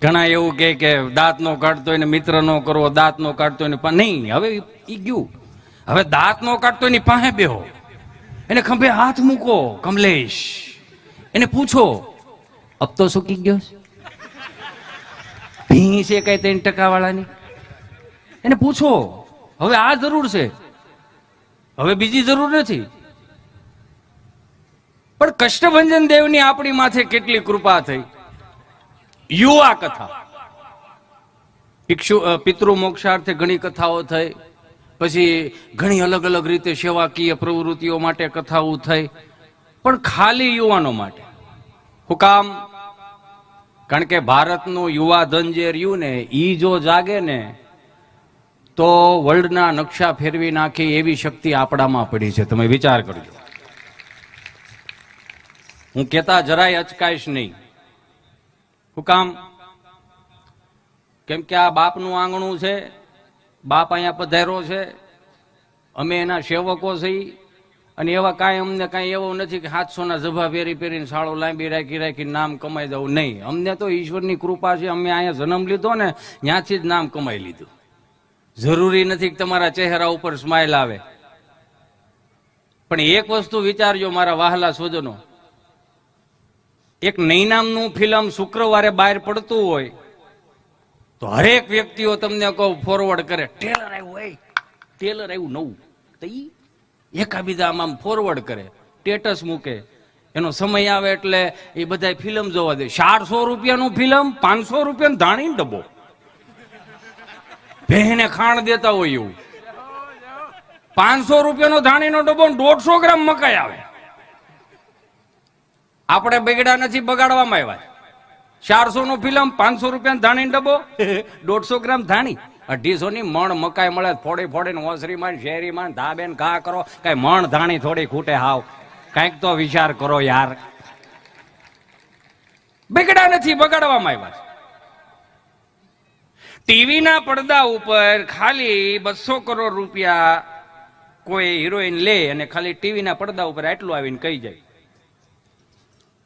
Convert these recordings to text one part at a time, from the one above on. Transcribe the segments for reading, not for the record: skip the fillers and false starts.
ઘણા એવું કે દાંત નો કાઢતો હોય ને મિત્ર નો કરવો, દાંત નો કાઢતો હોય ને નહીં. હવે ઈ ગયું. હવે દાંત નો કાઢતો એની પાસે બેહો, એને ખંભે હાથ મૂકો. કમલેશ, એને પૂછો અબ તો સુકી ગયો ભી છે કઈ 3% વાળાની, એને પૂછો. હવે આ જરૂર છે, હવે બીજી જરૂર નથી. પણ કષ્ટભંજન દેવની આપણી માથે કેટલી કૃપા થઈ. યુવા કથા, પિતૃ મોક્ષાર્થે ઘણી કથાઓ થઈ, પછી ઘણી અલગ અલગ રીતે સેવાકીય પ્રવૃત્તિઓ માટે કથાઓ થઈ, પણ ખાલી યુવાનો માટે. હું કામ? કારણ કે ભારતનું યુવા ધન જે રહ્યું ને, ઈ જો જાગે ને તો વર્લ્ડના નકશા ફેરવી નાખી એવી શક્તિ આપણામાં પડી છે. તમે વિચાર કરજો. હું કહેતા જરાય અચકાઈશ નહીં. શું કામ? કેમ કે આ બાપનું આંગણું છે, બાપ અહીંયા પધાર્યો છે, અમે એના સેવકો છીએ, અને એવા કાંઈ અમને કાંઈ એવું નથી કે 700ના ઝભા પહેરીને સાળો લાંબી રાખી નામ કમાઈ દઉં. નહીં, અમને તો ઈશ્વરની કૃપા છે. અમે અહીંયા જન્મ લીધો ને ત્યાંથી જ નામ કમાઈ લીધું. જરૂરી નથી કે તમારા ચહેરા ઉપર સ્માઇલ આવે. પણ એક વસ્તુ વિચારજો મારા વહાલા સ્વજનો, એક નઈ નામનું ફિલ્મ શુક્રવારે બહાર પડતું હોય તો હરેક વ્યક્તિઓ તમને કહું ફોરવર્ડ કરે, ટેલર આવ્યું હોય, ટેલર આવ્યું નવું, તો ઈ એકાબીજા આમ ફોરવર્ડ કરે, સ્ટેટસ મૂકે. એનો સમય આવે એટલે એ બધા ફિલ્મ જોવા દે. 400 રૂપિયાનું ફિલ્મ 500 રૂપિયાનું ધાણીનો ડબ્બો, બહેને ખાણ દેતા હોય એવું. 500 રૂપિયાનો ધાણીનો ડબ્બો, 150 ગ્રામ મકાઈ આવે. આપણે બગડા નથી, બગાડવામાં આવ્યા. 400 નું ફિલ્મ, 500 રૂપિયા ધાણી ડબ્બો, 150 ગ્રામ ધાણી, 250 ની મણ મકાઈ મળે. ફોડીને ઓસરીમાં શેરીમાં ધાબેન ઘા કરો, કઈ મણ ધાણી થોડી ખૂટે. હાવ કઈક તો વિચાર કરો યાર. બગડા નથી, બગાડવામાં આવ્યા. ટીવીના પડદા ઉપર ખાલી 200 કરોડ રૂપિયા કોઈ હિરોઈન લે અને ખાલી ટીવીના પડદા ઉપર આટલું આવીને કહી જાય,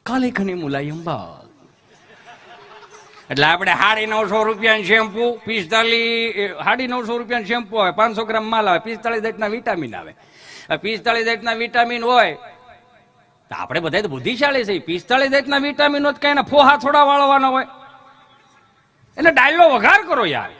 કાલે ખની મુલાયમ બાલ. એટલે આપણે 950 રૂપિયા શેમ્પુ, 950 રૂપિયા શેમ્પુ આવે, 500 ગ્રામ માલ આવે, 45 જાતના વિટામિન આવે. 45 જાતના વિટામિન હોય તો આપણે બધા તો બુદ્ધિશાળી છે. 45 જાતના વિટામિન હોય તો કઈ ફોહા થોડા વાળવાના હોય. એટલે ડાયલો વઘાર કરો યાર.